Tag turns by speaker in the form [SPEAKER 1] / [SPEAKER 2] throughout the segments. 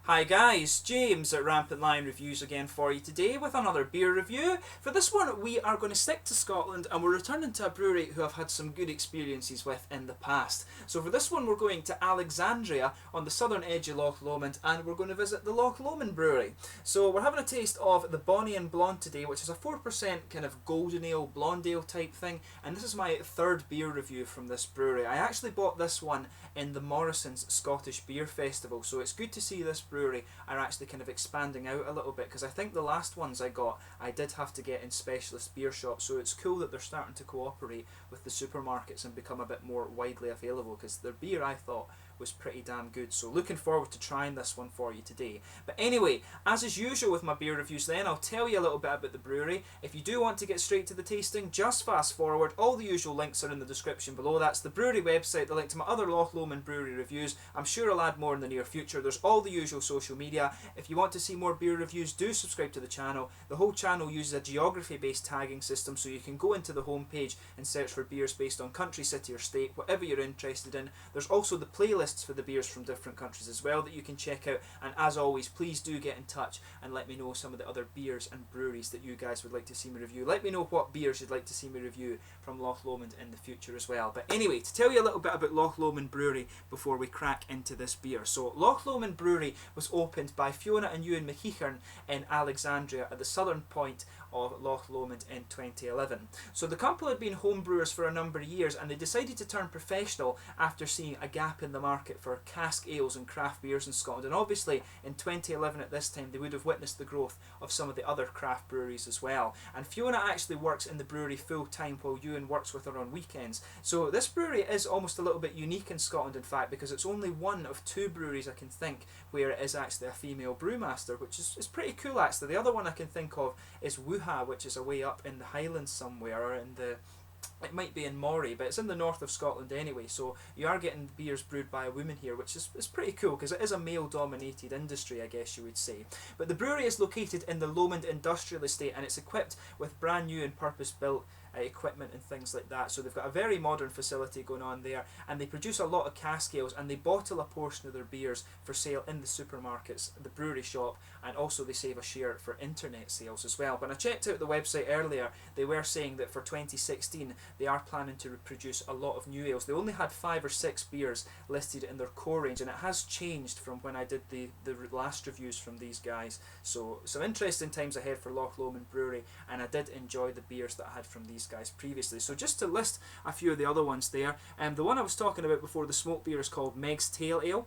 [SPEAKER 1] Hi guys, James at RampantLionReviews again for you today with another beer review. For this one we are going to stick to Scotland and we're returning to a brewery who I've had some good experiences with in the past. So for this one we're going to Alexandria on the southern edge of Loch Lomond and we're going to visit the Loch Lomond Brewery. So we're having a taste of the Bonnie and Blonde today, which is a 4% kind of golden ale, blonde ale type thing, and this is my third beer review from this brewery. I actually bought this one in the Morrison's Scottish Beer Festival, so it's good to see this brewery are actually kind of expanding out a little bit, because I think the last ones I got I did have to get in specialist beer shops, so it's cool that they're starting to cooperate with the supermarkets and become a bit more widely available, because their beer I thought was pretty damn good. So looking forward to trying this one for you today. But anyway, as is usual with my beer reviews then, I'll tell you a little bit about the brewery. If you do want to get straight to the tasting, just fast forward. All the usual links are in the description below. That's the brewery website, the link to my other Loch Lomond Brewery reviews. I'm sure I'll add more in the near future. There's all the usual social media. If you want to see more beer reviews, do subscribe to the channel. The whole channel uses a geography based tagging system, so you can go into the homepage and search for beers based on country, city or state, whatever you're interested in. There's also the playlists for the beers from different countries as well that you can check out, and as always please do get in touch and let me know some of the other beers and breweries that you guys would like to see me review. Let me know what beers you'd like to see me review from Loch Lomond in the future as well. But anyway, to tell you a little bit about Loch Lomond Brewery before we crack into this beer. So Loch Lomond Brewery was opened by Fiona and Ewan McEachern in Alexandria at the southern point of Loch Lomond in 2011. So the couple had been home brewers for a number of years, and they decided to turn professional after seeing a gap in the market for cask ales and craft beers in Scotland. And obviously in 2011 at this time they would have witnessed the growth of some of the other craft breweries as well. And Fiona actually works in the brewery full time while Ewan works with her on weekends. So this brewery is almost a little bit unique in Scotland, in fact, because it's only one of two breweries I can think where it is actually a female brewmaster, which is pretty cool actually. The other one I can think of is Wuha, which is away up in the Highlands somewhere, or in the, it might be in Moray, but it's in the north of Scotland anyway, so you are getting beers brewed by a woman here, which is pretty cool, because it is a male dominated industry, I guess you would say. But the brewery is located in the Lomond Industrial Estate, and it's equipped with brand new and purpose built equipment and things like that. So they've got a very modern facility going on there, and they produce a lot of cask ales, and they bottle a portion of their beers for sale in the supermarkets, the brewery shop, and also they save a share for internet sales as well. When I checked out the website earlier, they were saying that for 2016 they are planning to produce a lot of new ales. They only had 5 or 6 beers listed in their core range, and it has changed from when I did the last reviews from these guys. So some interesting times ahead for Loch Lomond Brewery, and I did enjoy the beers that I had from these guys previously. So just to list a few of the other ones there, the one I was talking about before, the smoke beer, is called Meg's Tail Ale.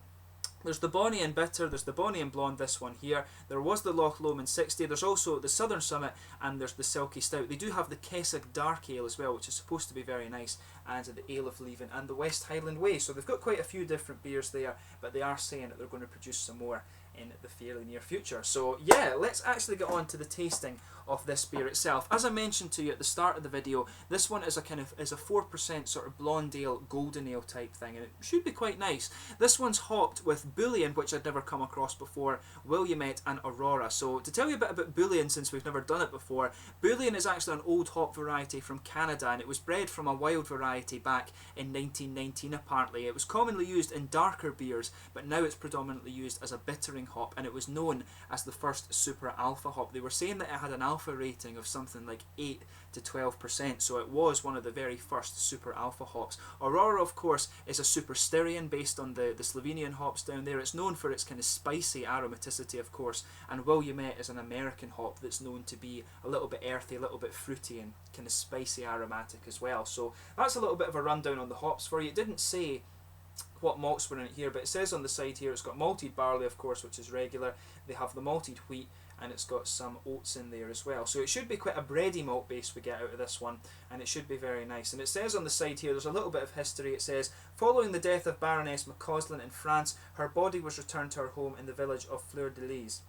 [SPEAKER 1] There's the Bonnie and Bitter, there's the Bonnie and Blonde, this one here. There was the Loch Lomond 60, there's also the Southern Summit, and there's the Silky Stout. They do have the Kessig Dark Ale as well, which is supposed to be very nice, and the Ale of Leven and the West Highland Way. So they've got quite a few different beers there, but they are saying that they're going to produce some more in the fairly near future. So yeah, let's actually get on to the tasting of this beer itself. As I mentioned to you at the start of the video, this one is a 4% sort of blonde ale, golden ale type thing, and it should be quite nice. This one's hopped with Bullion, which I'd never come across before, Willamette and Aurora. So to tell you a bit about Bullion, since we've never done it before, Bullion is actually an old hop variety from Canada, and it was bred from a wild variety back in 1919 apparently. It was commonly used in darker beers, but now it's predominantly used as a bittering hop, and it was known as the first super alpha hop. They were saying that it had an alpha rating of something like 8 to 12%, so it was one of the very first super alpha hops. Aurora, of course, is a super styrian based on the Slovenian hops down there. It's known for its kind of spicy aromaticity, of course, and Willamette is an American hop that's known to be a little bit earthy, a little bit fruity, and kind of spicy aromatic as well. So that's a little bit of a rundown on the hops for you. It didn't say what malts were in it here, but it says on the side here it's got malted barley, of course, which is regular. They have the malted wheat, and it's got some oats in there as well. So it should be quite a bready malt base we get out of this one, and it should be very nice. And it says on the side here, there's a little bit of history. It says, following the death of Baroness McCausland in France, her body was returned to her home in the village of Fleur-de-Lys.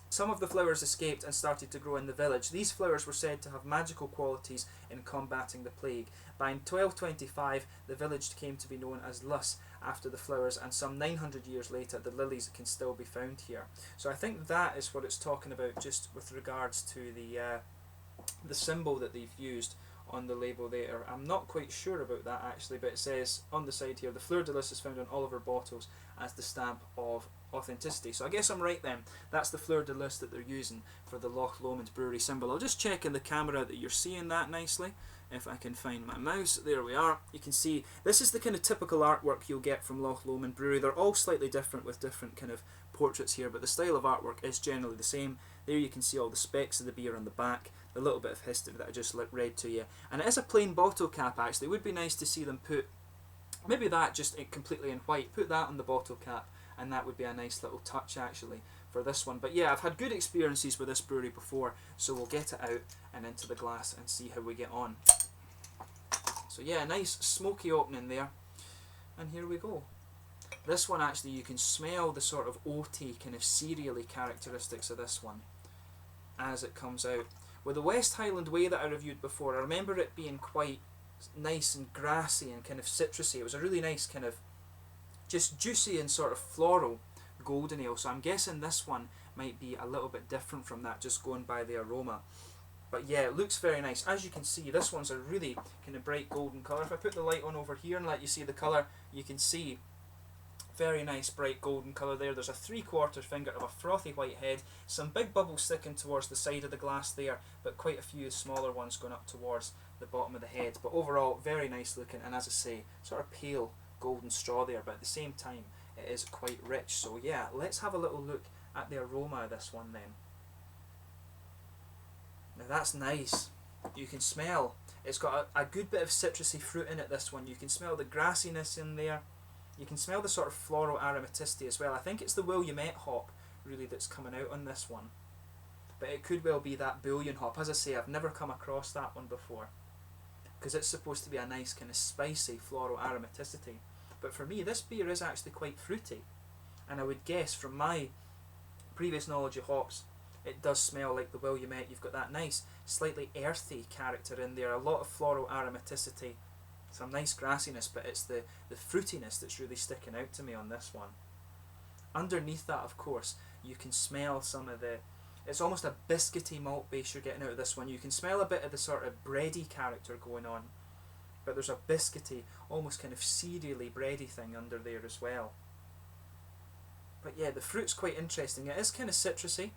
[SPEAKER 1] Some of the flowers escaped and started to grow in the village. These flowers were said to have magical qualities in combating the plague. By 1225, the village came to be known as Luss after the flowers, and some 900 years later, the lilies can still be found here. So I think that is what it's talking about, just with regards to the symbol that they've used on the label there. I'm not quite sure about that actually, but it says on the side here, the fleur de lis is found on all of our bottles as the stamp of authenticity. So I guess I'm right then. That's the fleur de lis that they're using for the Loch Lomond Brewery symbol. I'll just check in the camera that you're seeing that nicely. If I can find my mouse, there we are. You can see this is the kind of typical artwork you'll get from Loch Lomond Brewery. They're all slightly different with different kind of portraits here, but the style of artwork is generally the same. There you can see all the specs of the beer on the back, the little bit of history that I just read to you. And it is a plain bottle cap actually. It would be nice to see them put maybe that just completely in white. Put that on the bottle cap, and that would be a nice little touch actually for this one. But yeah, I've had good experiences with this brewery before, so we'll get it out and into the glass and see how we get on. So yeah, nice smoky opening there, and here we go. This one actually, you can smell the sort of oaty kind of cereally characteristics of this one as it comes out. With the West Highland Way that I reviewed before, I remember it being quite nice and grassy and kind of citrusy. It was a really nice kind of just juicy and sort of floral golden ale. So I'm guessing this one might be a little bit different from that, just going by the aroma. But yeah, it looks very nice. As you can see, this one's a really kind of bright golden colour. If I put the light on over here and let you see the colour, you can see very nice bright golden colour there. There's a 3/4 finger of a frothy white head, some big bubbles sticking towards the side of the glass there, but quite a few smaller ones going up towards the bottom of the head. But overall, very nice looking, and as I say, sort of pale golden straw there, but at the same time, it is quite rich. So yeah, let's have a little look at the aroma of this one then. Now that's nice. You can smell, it's got a good bit of citrusy fruit in it, this one. You can smell the grassiness in there. You can smell the sort of floral aromaticity as well. I think it's the Williamette hop really that's coming out on this one. But it could well be that Bullion hop. As I say, I've never come across that one before, because it's supposed to be a nice kind of spicy floral aromaticity. But for me, this beer is actually quite fruity. And I would guess from my previous knowledge of hops, it does smell like the Williamette. You've got that nice, slightly earthy character in there, a lot of floral aromaticity, some nice grassiness, but it's the fruitiness that's really sticking out to me on this one. Underneath that, of course, you can smell some of the, it's almost a biscuity malt base you're getting out of this one. You can smell a bit of the sort of bready character going on, but there's a biscuity, almost kind of cereally bready thing under there as well. But yeah, the fruit's quite interesting. It is kind of citrusy,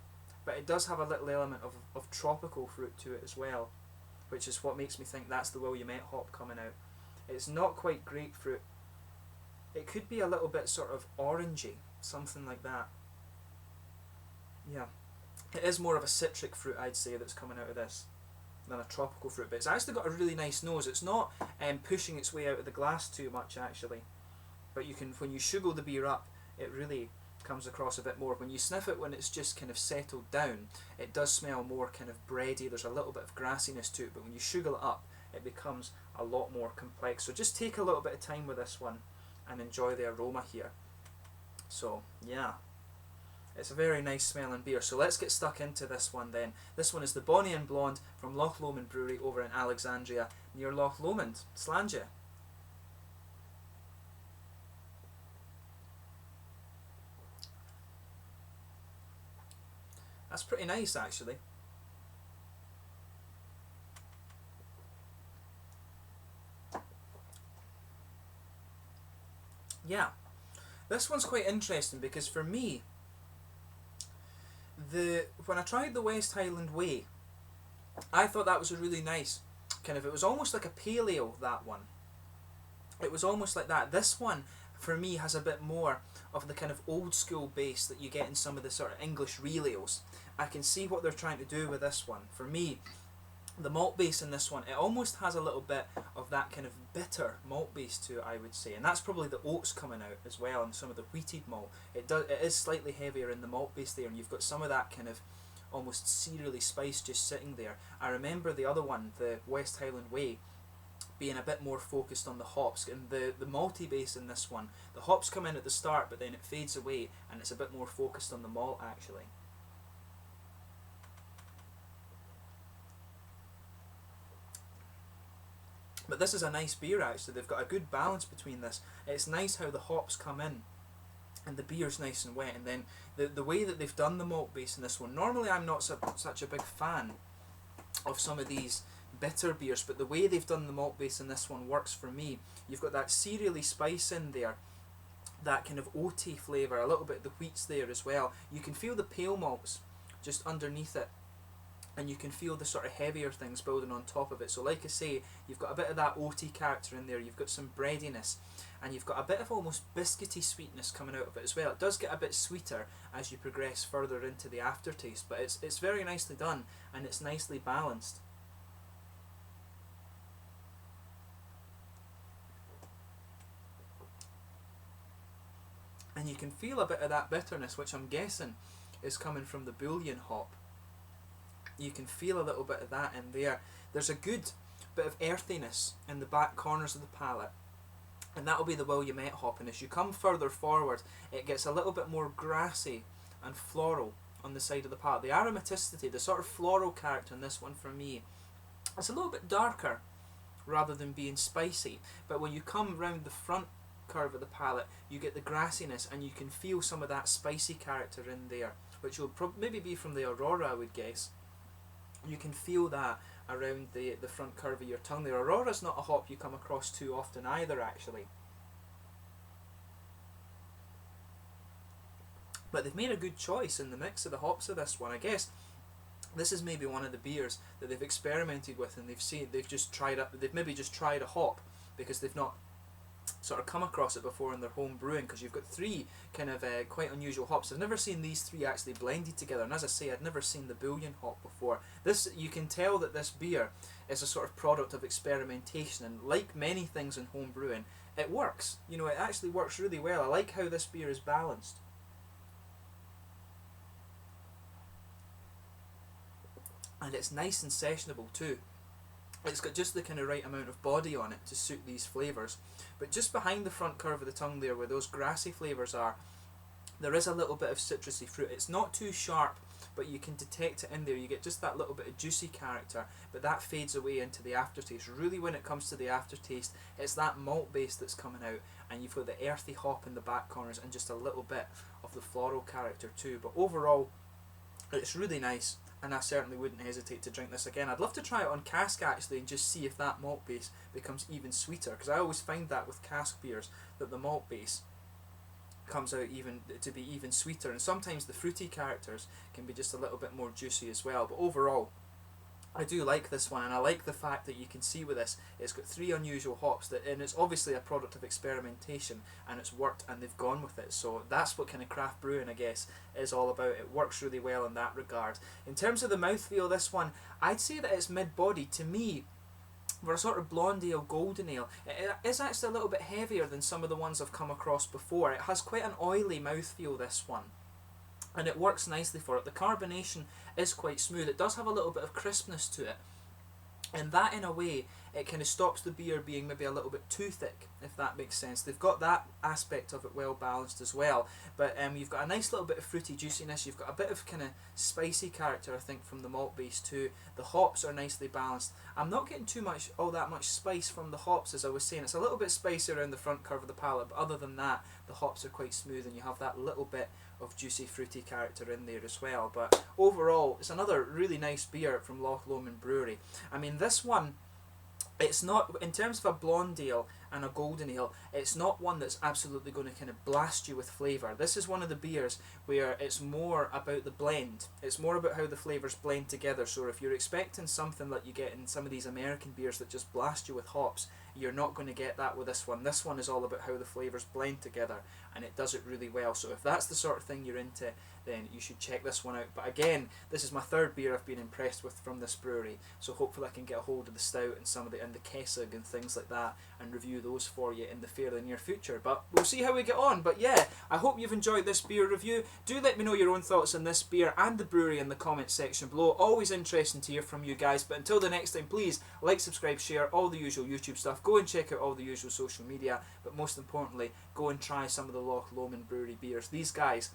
[SPEAKER 1] but it does have a little element of tropical fruit to it as well, which is what makes me think that's the Williamette hop coming out. It's not quite grapefruit. It could be a little bit sort of orangey, something like that. Yeah, it is more of a citric fruit, I'd say, that's coming out of this than a tropical fruit, but it's actually got a really nice nose. It's not pushing its way out of the glass too much actually, but you can, when you sugar the beer up, it really comes across a bit more. When you sniff it when it's just kind of settled down, it does smell more kind of bready. There's a little bit of grassiness to it, but when you sugar it up, it becomes a lot more complex. So just take a little bit of time with this one and enjoy the aroma here. So yeah, it's a very nice smelling beer. So let's get stuck into this one then. This one is the Bonnie and Blonde from Loch Lomond Brewery over in Alexandria near Loch Lomond, Slangia. That's pretty nice actually. Yeah, this one's quite interesting because for me, when I tried the West Highland Way, I thought that was a really nice kind of, it was almost like a pale ale, that one. It was almost like that. This one for me has a bit more of the kind of old school base that you get in some of the sort of English real ales. I can see what they're trying to do with this one. For me, the malt base in this one, it almost has a little bit of that kind of bitter malt base to it, I would say, and that's probably the oats coming out as well, and some of the wheated malt. It is slightly heavier in the malt base there, and you've got some of that kind of almost cereally spice just sitting there. I remember the other one, the West Highland Way, being a bit more focused on the hops, and the malty base in this one, the hops come in at the start, but then it fades away, and it's a bit more focused on the malt actually. But this is a nice beer actually. They've got a good balance between this. It's nice how the hops come in and the beer's nice and wet, and then the way that they've done the malt base in this one. Normally I'm not such a big fan of some of these bitter beers, but the way they've done the malt base in this one works for me. You've got that cereally spice in there, that kind of oaty flavour, a little bit of the wheat's there as well. You can feel the pale malts just underneath it, and you can feel the sort of heavier things building on top of it. So like I say, you've got a bit of that oaty character in there, you've got some breadiness, and you've got a bit of almost biscuity sweetness coming out of it as well. It does get a bit sweeter as you progress further into the aftertaste, but it's very nicely done, and it's nicely balanced. And you can feel a bit of that bitterness, which I'm guessing is coming from the bullion hop. You can feel a little bit of that in there. There's a good bit of earthiness in the back corners of the palate, and that'll be the Williamette hop. And as you come further forward, it gets a little bit more grassy and floral on the side of the palate. The aromaticity, the sort of floral character in this one for me, it's a little bit darker rather than being spicy. But when you come round the front curve of the palate, you get the grassiness, and you can feel some of that spicy character in there, which will maybe be from the Aurora, I would guess. You can feel that around the front curve of your tongue. The Aurora's not a hop you come across too often either, actually. But they've made a good choice in the mix of the hops of this one. I guess this is maybe one of the beers that they've experimented with, and they've maybe just tried a hop because they've not sort of come across it before in their home brewing, because you've got three kind of quite unusual hops. I've never seen these three actually blended together, and as I say, I'd never seen the bullion hop before. This, you can tell that this beer is a sort of product of experimentation, and like many things in home brewing, it works. You know, it actually works really well. I like how this beer is balanced. And it's nice and sessionable too. It's got just the kind of right amount of body on it to suit these flavours. But just behind the front curve of the tongue there, where those grassy flavours are, there is a little bit of citrusy fruit. It's not too sharp, but you can detect it in there. You get just that little bit of juicy character, but that fades away into the aftertaste. Really, when it comes to the aftertaste, it's that malt base that's coming out, and you've got the earthy hop in the back corners and just a little bit of the floral character too. But overall, it's really nice, and I certainly wouldn't hesitate to drink this again. I'd love to try it on cask actually, and just see if that malt base becomes even sweeter, because I always find that with cask beers, that the malt base comes out to be even sweeter, and sometimes the fruity characters can be just a little bit more juicy as well. But overall, I do like this one, and I like the fact that you can see with this, it's got three unusual hops, and it's obviously a product of experimentation, and it's worked, and they've gone with it. So that's what kind of craft brewing, I guess, is all about. It works really well in that regard. In terms of the mouthfeel, this one, I'd say that it's mid-body. To me, for a sort of blonde ale, golden ale, it is actually a little bit heavier than some of the ones I've come across before. It has quite an oily mouthfeel, this one, and it works nicely for it. The carbonation is quite smooth. It does have a little bit of crispness to it, and that in a way, it kind of stops the beer being maybe a little bit too thick, if that makes sense. They've got that aspect of it well balanced as well, but you've got a nice little bit of fruity juiciness. You've got a bit of kind of spicy character, I think, from the malt base too. The hops are nicely balanced. I'm not getting all that much spice from the hops, as I was saying. It's a little bit spicy around the front curve of the palate, but other than that, the hops are quite smooth, and you have that little bit of juicy fruity character in there as well. But overall, it's another really nice beer from Loch Lomond Brewery. I mean, this one, it's not, in terms of a blonde ale and a golden ale, it's not one that's absolutely going to kind of blast you with flavour. This is one of the beers where it's more about the blend. It's more about how the flavours blend together. So if you're expecting something like you get in some of these American beers that just blast you with hops, you're not going to get that with this one. This one is all about how the flavours blend together, and it does it really well. So if that's the sort of thing you're into, then you should check this one out. But again, this is my third beer I've been impressed with from this brewery, so hopefully I can get a hold of the stout and some of the Kessig and things like that, and review those for you in the fairly near future. But we'll see how we get on. But yeah, I hope you've enjoyed this beer review. Do let me know your own thoughts on this beer and the brewery in the comments section below. Always interesting to hear from you guys. But until the next time, please like, subscribe, share, all the usual YouTube stuff. Go and check out all the usual social media, but most importantly, go and try some of the Loch Lomond Brewery beers. These guys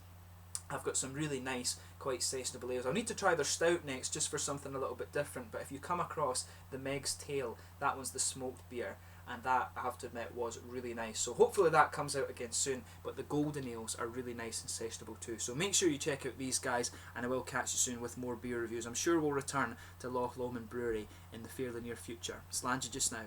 [SPEAKER 1] have got some really nice, quite sessionable ales. I'll need to try their stout next, just for something a little bit different. But if you come across the Meg's Tale, that one's the smoked beer, and that, I have to admit, was really nice. So hopefully that comes out again soon. But the golden ales are really nice and sessionable too. So make sure you check out these guys, and I will catch you soon with more beer reviews. I'm sure we'll return to Loch Lomond Brewery in the fairly near future. Slàinte just now.